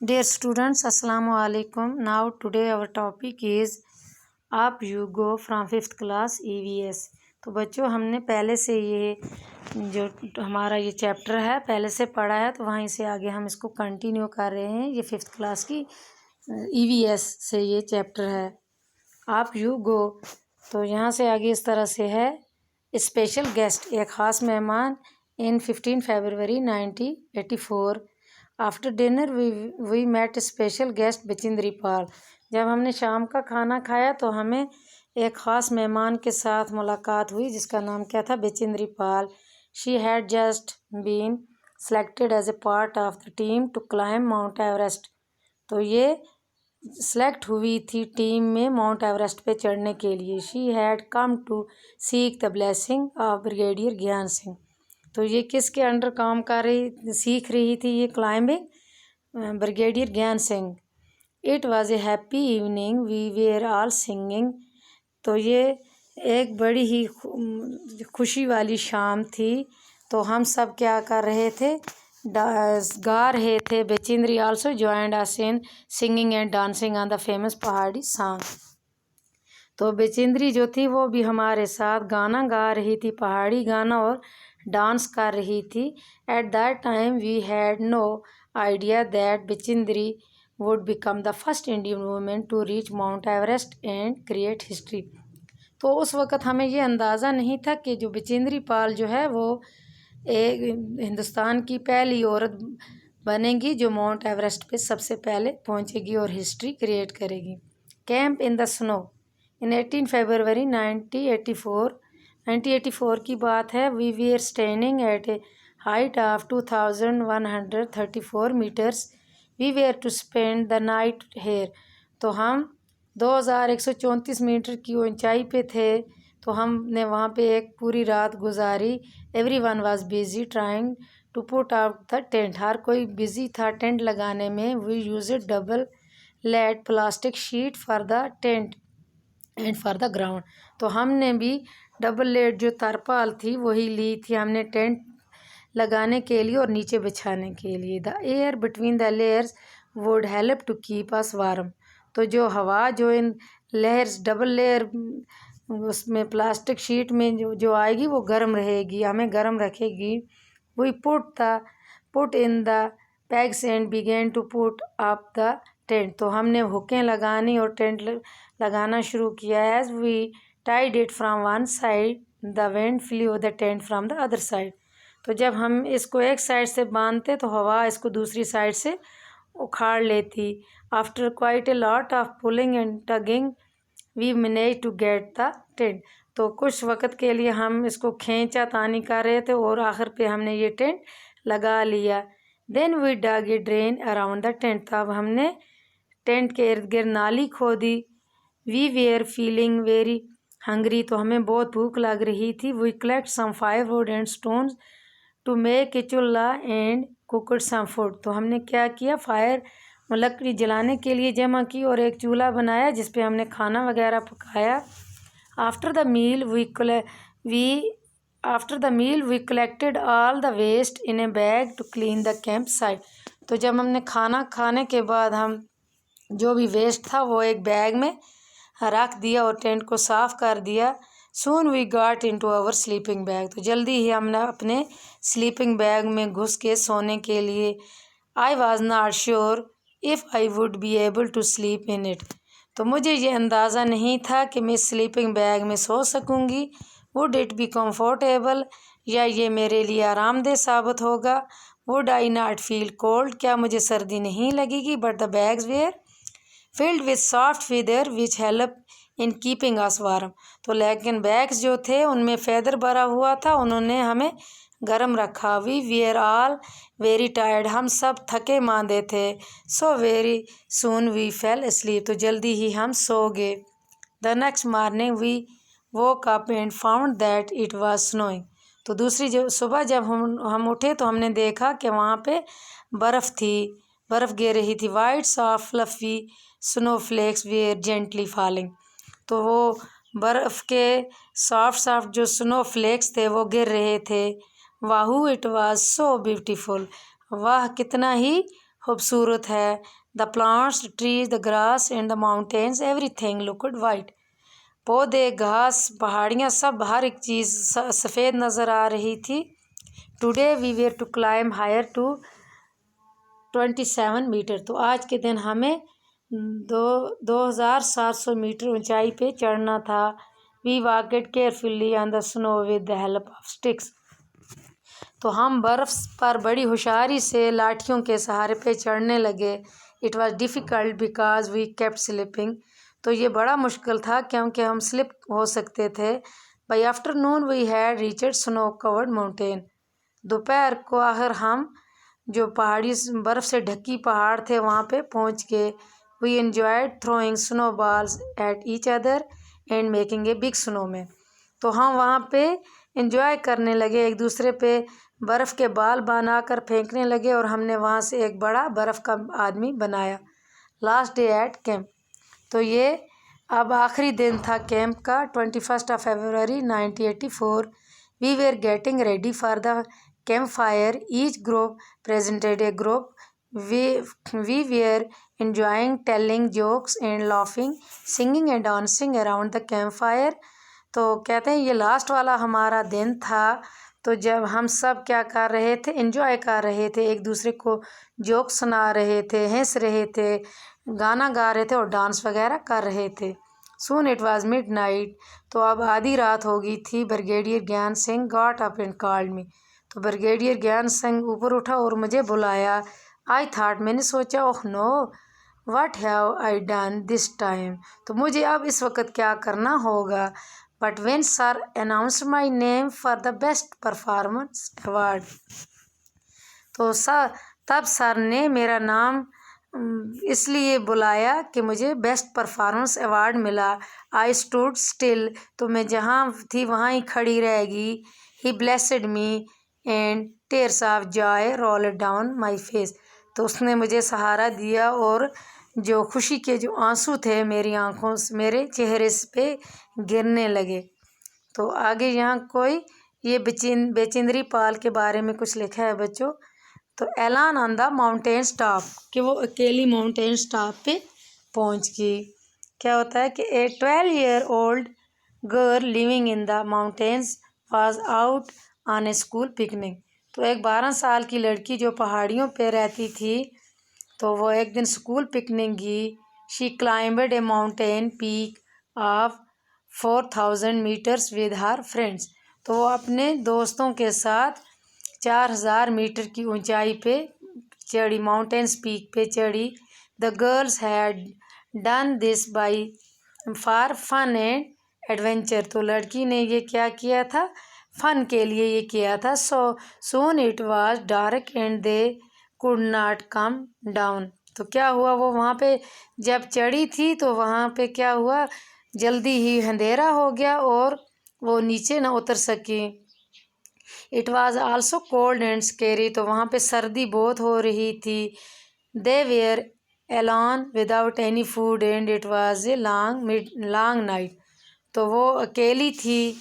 Dear students, Assalamu alaikum. Now today our topic is Up You Go from 5th class EVS. तो बच्चों हमने पहले से ये जो हमारा ये चैप्टर है पहले से पढ़ा है, तो वहीं से आगे हम इसको कंटिन्यू कर रहे हैं। ये 5th क्लास की EVS से ये चैप्टर है आप यू गो। तो यहाँ से आगे इस तरह से है, स्पेशल गेस्ट एक ख़ास मेहमान इन 15 फरवरी 1984। After dinner we met special guest Bachendri Pal. जब हमने शाम का खाना खाया तो हमें एक ख़ास मेहमान के साथ मुलाकात हुई जिसका नाम क्या था, Bachendri Pal. She had just been selected as a part of the team to climb Mount Everest. तो ये सेलेक्ट हुई थी टीम में माउंट एवरेस्ट पे चढ़ने के लिए। She had come to seek the blessing of brigadier Gyan Singh. तो ये किसके अंडर काम कर रही सीख रही थी ये climbing, brigadier Gyan Singh. It was a happy evening we were all singing. तो ये एक बड़ी ही खुशी वाली शाम थी, तो हम सब क्या कर रहे थे, गा रहे थे। Bachendri also joined us in singing and dancing on the famous Pahari song. तो बचिंद्री जो थी वो भी हमारे साथ गाना गा रही थी, पहाड़ी गाना, और डांस कर रही थी। At that time we had no idea that Bachendri would become the first Indian women to reach Mount Everest and create history. तो उस वक़्त हमें ये अंदाज़ा नहीं था कि जो बचिंद्री पाल जो है वो एक हिंदुस्तान की पहली औरत बनेगी जो माउंट एवरेस्ट पे सबसे पहले पहुंचेगी और हिस्ट्री क्रिएट करेगी। कैंप इन द स्नो इन 18 फरवरी 1984 की बात है। We were standing at a height of 2134 metres. We were to spend the night here. तो हम 2134 मीटर की ऊंचाई पे थे, तो हमने वहाँ पे एक पूरी रात गुजारी। Everyone was busy trying to put out the tent. हर कोई बिजी था टेंट लगाने में। We use double laid plastic sheet for the tent and for the ground. तो हमने भी डबल लेड जो तरपाल थी वही ली थी हमने टेंट लगाने के लिए और नीचे बिछाने के लिए। The air between the layers would help to keep us warm. तो जो हवा जो इन लेयर्स डबल लेयर उसमें प्लास्टिक शीट में जो आएगी वो गर्म रहेगी, हमें गर्म रखेगी। We put in the pegs and began to put up the tent. तो हमने हुकें लगानी और टेंट लगाना शुरू किया। As we tied it from one side the wind flew the tent from the other side. तो जब हम इसको एक साइड से बांधते तो हवा इसको दूसरी साइड से उखाड़ लेती। After quite a lot of pulling and tugging we manage to get the tent. तो कुछ वक्त के लिए हम इसको खींचा तानी कर रहे थे और आखिर पे हमने ये टेंट लगा लिया। Then we dug a drain around the tent. तब हमने टेंट के इर्द गिर्द नाली खोदी। We were feeling very hungry. तो हमें बहुत भूख लग रही थी। We collect some firewood and stones to make a chulha and cooked some food. तो हमने क्या किया, फायर लकड़ी जलाने के लिए जमा की और एक चूल्हा बनाया जिस पे हमने खाना वगैरह पकाया। After the meal we collected all the waste in a bag to clean the camp site. तो जब हमने खाना खाने के बाद हम जो भी वेस्ट था वो एक बैग में रख दिया और टेंट को साफ कर दिया। Soon we got into our sleeping bag. तो जल्दी ही हमने अपने स्लीपिंग बैग में घुस के सोने के लिए। I was not sure if I would be able to sleep in it. तो मुझे ये अंदाज़ा नहीं था कि मैं स्लीपिंग बैग में सो सकूँगी। वुड इट बी कम्फर्टेबल, या ये मेरे लिए आरामदेह साबित होगा। Would I not feel cold, क्या मुझे सर्दी नहीं लगेगी। But the bags were filled with soft feather which help in keeping us warm. तो लेकिन बैग्स जो थे उनमें फैदर भरा हुआ था, उन्होंने हमें गर्म रखा। We were all very tired, हम सब थके मांदे थे। So very soon we fell sleep, तो जल्दी ही हम सो गए। The next morning we woke up and found that it was snowing. तो दूसरी जो सुबह जब हम उठे तो हमने देखा कि वहाँ पे बर्फ़ थी, बर्फ़ गिर रही थी। White soft fluffy snow flakes were gently falling. तो वो बर्फ़ के सॉफ्ट जो स्नो फ्लेक्स थे वो गिर रहे थे। वाहू इट वाज सो ब्यूटीफुल, वाह कितना ही खूबसूरत है। The plants, trees, the grass and the mountains, everything looked white. पौधे, घास, पहाड़ियाँ, सब हर एक चीज़ सफ़ेद नज़र आ रही थी। Today we were to climb higher to 27 metre. तो आज के दिन हमें 2700 मीटर ऊंचाई पे चढ़ना था। We walked carefully on the snow with the help of sticks. तो हम बर्फ़ पर बड़ी होशियारी से लाठियों के सहारे पे चढ़ने लगे। It was difficult because we kept slipping. तो ये बड़ा मुश्किल था क्योंकि हम स्लिप हो सकते थे। By afternoon we had reached snow covered mountain. दोपहर को आखिर हम जो पहाड़ी बर्फ़ से ढकी पहाड़ थे वहाँ पे पहुँच गए। We enjoyed throwing snow balls at each other and making a big snowman. तो हम वहाँ पे एंजॉय करने लगे, एक दूसरे पे बर्फ़ के बाल बनाकर फेंकने लगे और हमने वहाँ से एक बड़ा बर्फ़ का आदमी बनाया। Last day at camp. तो ये अब आखिरी दिन था कैंप का, 21 फरवरी 1984। We were getting ready for the camp fire. Each group presented a group. We were enjoying telling jokes and laughing, singing and dancing around the campfire। तो कहते हैं ये लास्ट वाला हमारा दिन था। तो जब हम सब क्या कर रहे थे, एंजॉय कर रहे थे, एक दूसरे को जोक सुना रहे थे, हंस रहे थे, गाना गा रहे थे और डांस वगैरह कर रहे थे। Soon it was midnight. तो अब आधी रात हो गई थी। Brigadier Gyan Singh got up and called me. तो ब्रिगेडियर ज्ञान सिंह ऊपर उठा और मुझे बुलाया। आई थॉट, मैंने सोचा, oh no, what have I done this time. तो मुझे अब इस वक्त क्या करना होगा। But when sir announce my name for the best performance award. तो तब सर ने मेरा नाम इसलिए बुलाया कि मुझे बेस्ट परफॉर्मेंस अवार्ड मिला। I stood still. तो मैं जहाँ थी वहाँ ही खड़ी रहेगी। He blessed me and tears of joy rolled down my face. तो उसने मुझे सहारा दिया और जो खुशी के जो आंसू थे मेरी आंखों से, मेरे चेहरे पे गिरने लगे। तो आगे यहाँ कोई ये बेचिंद्री पाल के बारे में कुछ लिखा है बच्चों। तो एलान ऑन द माउंटेन टॉप, कि वो अकेली माउंटेन टॉप पे पहुँच गई। क्या होता है कि ए 12-year-old girl living in the mountains was out on A school picnic. तो एक 12 साल की लड़की जो पहाड़ियों पे रहती थी, तो वो एक दिन स्कूल पिकनिक गई। She climbed a mountain peak of 4000 metres with her friends. तो वो अपने दोस्तों के साथ 4000 मीटर की ऊंचाई पे चढ़ी, माउंटेन्स पीक पे चढ़ी। The girls had done this by for fun and adventure. तो लड़की ने ये क्या किया था, फन के लिए ये किया था। So soon it was dark and they could not come down. तो क्या हुआ, वो वहाँ पे जब चढ़ी थी तो वहाँ पे क्या हुआ, जल्दी ही अंधेरा हो गया और वो नीचे ना उतर सकी। It was also cold and scary. तो वहाँ पे सर्दी बहुत हो रही थी। They were alone without any food and it was a long night. तो वो अकेली थी,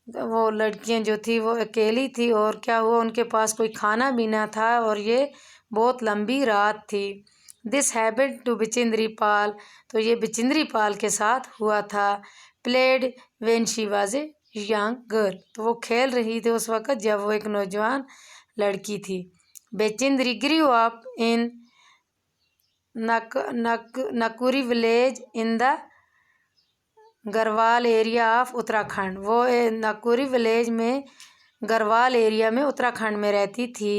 वो लड़कियां जो थी वो अकेली थी और क्या हुआ, उनके पास कोई खाना भी ना था और ये बहुत लंबी रात थी। दिस हैपेंड टू बिचिंद्री पाल। तो ये बिचिंद्री पाल के साथ हुआ था। Played when she was a young girl. तो वो खेल रही थी उस वक़्त जब वो एक नौजवान लड़की थी। Bachendri grew up in Nakuri village in the Garhwal area of Uttarakhand. वो नकुरी विलेज में गढ़वाल एरिया में उत्तराखंड में रहती थी।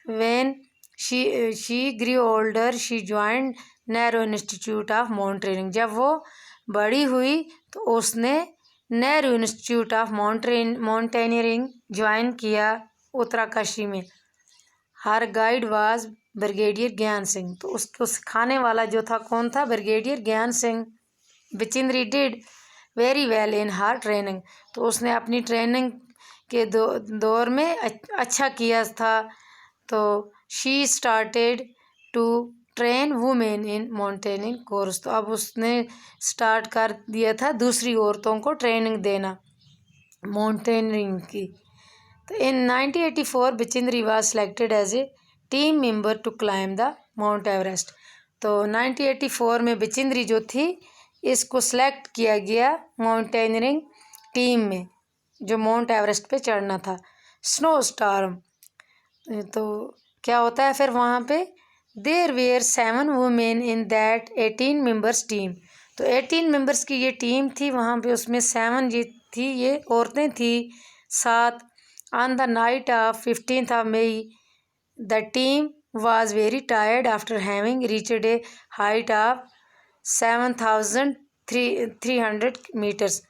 When she Guru older she joined Nehru institute of mountaineering. जब वो बड़ी हुई तो उसने Nehru institute of mountaineering join किया उत्तराकाशी में। हर guide was brigadier Gyan Singh. तो उसको सिखाने वाला जो था कौन था, brigadier Gyan Singh. Bachendri did very well in her training. तो उसने अपनी ट्रेनिंग के दौर में अच्छा किया था। तो she started to train women in mountaining course. तो अब उसने स्टार्ट कर दिया था दूसरी औरतों को ट्रेनिंग देना माउंटेनियरिंग की। तो in 1984 Bachendri was selected as a team member to climb the mount Everest. तो 1984 में बचिंद्री जो थी इसको सिलेक्ट किया गया माउंटेनियरिंग टीम में, जो माउंट एवरेस्ट पे चढ़ना था। स्नो स्टॉर्म, तो क्या होता है फिर वहाँ पे, there were 7 women in that 18 members team. तो 18 मेंबर्स की ये टीम थी वहाँ पे, उसमें 7 ये थी, ये औरतें थी 7। On the night of 15th of May the team was very tired after having reached a height of 7,300 meters।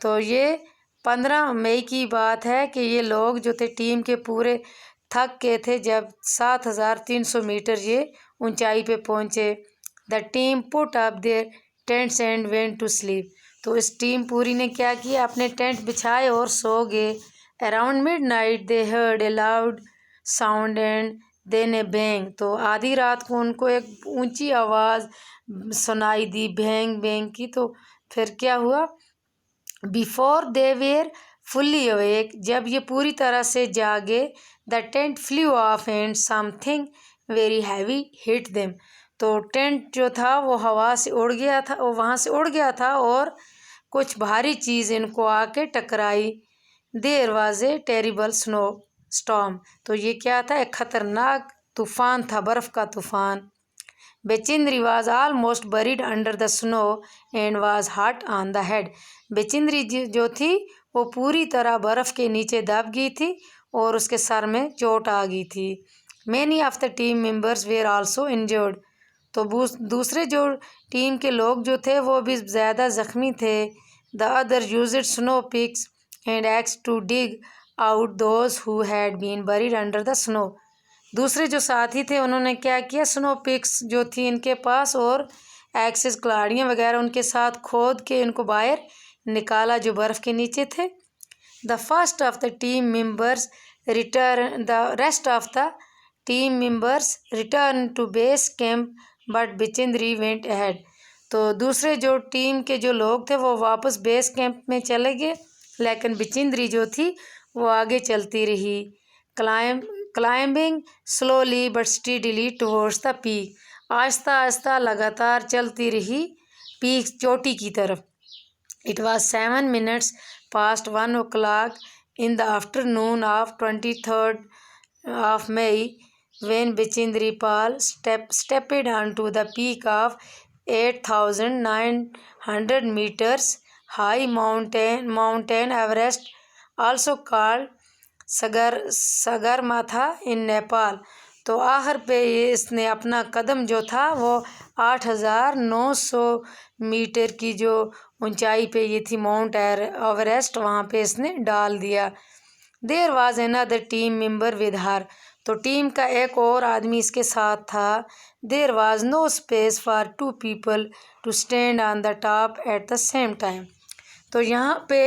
तो ये 15 मई की बात है कि ये लोग जो थे टीम के पूरे थक के थे जब 7,300 मीटर ये ऊंचाई पे पहुंचे। The team put up their tents and went to sleep. तो इस टीम पूरी ने क्या किया, अपने टेंट बिछाए और सो गए। Around midnight they heard a loud sound and then a bang. तो आधी रात को उनको एक ऊंची आवाज़ सुनाई दी, बैंग बैंग की। तो फिर क्या हुआ, before they were fully awake, जब ये पूरी तरह से जागे, the tent flew off and something very heavy hit them. तो टेंट जो था वो हवा से उड़ गया था, वो वहाँ से उड़ गया था और कुछ भारी चीज़ इनको आके टकराई। There was a terrible snow storm. तो ये क्या था, एक खतरनाक तूफान था, बर्फ़ का तूफान। Bachendri was almost buried under the snow and was hot on the head. Bachendri जो थी वो पूरी तरह बर्फ़ के नीचे दब गई थी और उसके सर में चोट आ गई थी। Many of the team members where also injured. तो दूसरे जो टीम के लोग जो थे वो भी ज़्यादा ज़ख्मी थे। The other used snow picks and axe to dig out those who had been buried under the snow. दूसरे जो साथी थे उन्होंने क्या किया, स्नो पिक्स जो थी इनके पास और एक्सेस कुल्हाड़ियाँ वगैरह उनके साथ खोद के इनको बाहर निकाला जो बर्फ़ के नीचे थे। The first of the team members return, the rest of the team members return to base camp but Bachendri went ahead. तो दूसरे जो टीम के जो लोग थे वो वापस बेस कैंप में चले गए, लेकिन बचिंद्री जो थी वो आगे चलती रही। Climbing slowly but steadily towards the peak. आहिस्ता आहिस्ता लगातार चलती रही पीक, चोटी की तरफ। It was 7 minutes past 1 o'clock in the afternoon of 23rd of May when Bachindri Pal stepped onto the peak of 8,900 meters high mountain Everest, also called Sagarmatha in Nepal. तो आखिर पे इसने अपना कदम जो था वो 8,900 मीटर की जो ऊंचाई पे ये थी माउंट एवरेस्ट, वहाँ पे इसने डाल दिया। There was another team member with her. तो टीम का एक और आदमी इसके साथ था। There was no space for 2 people to stand on the top at the same time. तो यहाँ पे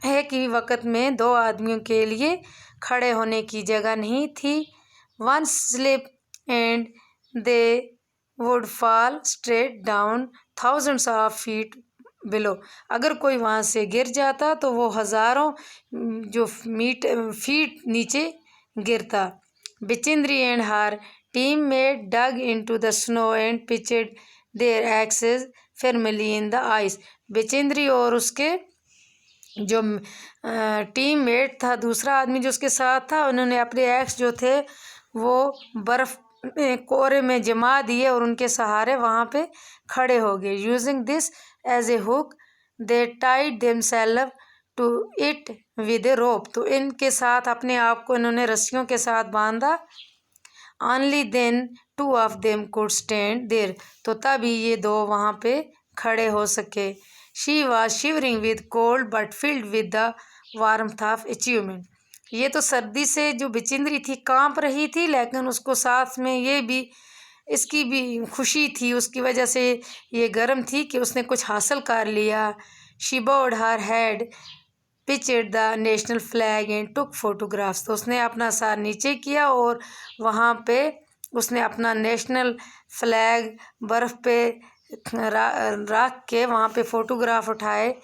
एक ही वक्त में 2 आदमियों के लिए खड़े होने की जगह नहीं थी। One slip and they would fall straight down thousands of feet below. अगर कोई वहाँ से गिर जाता तो वो हज़ारों जो फीट नीचे गिरता। बचिंद्री एंड हर टीम में dug into the snow and pitched their axes firmly in the ice. Bachendri और उसके जो टीम मेट था, दूसरा आदमी जो उसके साथ था, उन्होंने अपने एक्स जो थे वो बर्फ़ कोहरे में जमा दिए और उनके सहारे वहाँ पे खड़े हो गए। Using this as a hook they tied themselves to it with a rope. तो इनके साथ अपने आप को इन्होंने रस्सियों के साथ बांधा। Only then 2 of them could stand there। तो तभी ये 2 वहाँ पे खड़े हो सके। She was shivering with cold but filled with the warmth of achievement. ये तो सर्दी से जो बचिंद्री थी कांप रही थी, लेकिन उसको साथ में ये भी इसकी भी खुशी थी, उसकी वजह से ये गर्म थी कि उसने कुछ हासिल कर लिया। She bowed her head pitched the national flag and took photographs. तो उसने अपना सर नीचे किया और वहाँ पे उसने अपना नेशनल फ्लैग बर्फ़ पे रख के वहाँ पे फ़ोटोग्राफ उठाए।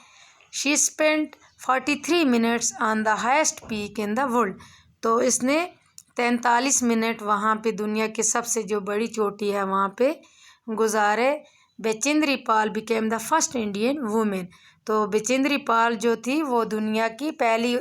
She spent 43 minutes on the highest peak in the world. तो इसने 43 मिनट वहाँ पे दुनिया की सबसे जो बड़ी चोटी है वहाँ पे गुजारे। Bachendri Pal became the first Indian women. तो बचेंद्री पाल जो थी वो दुनिया की पहली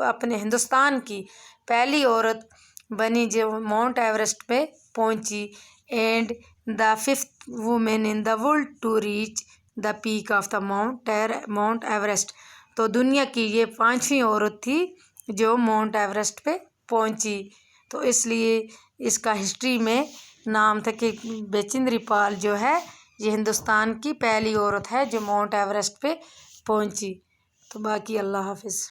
अपने हिंदुस्तान की पहली औरत बनी जो माउंट एवरेस्ट पे पहुंची। And the 5th women in the world to reach the peak of the mount Everest. तो दुनिया की ये 5वीं औरत थी जो माउंट एवरेस्ट पे पहुंची। तो इसलिए इसका हिस्ट्री में नाम था कि बचेंद्री पाल जो है ये हिंदुस्तान की पहली औरत है जो माउंट एवरेस्ट पे पहुंची। तो बाकी अल्लाह हाफिज़।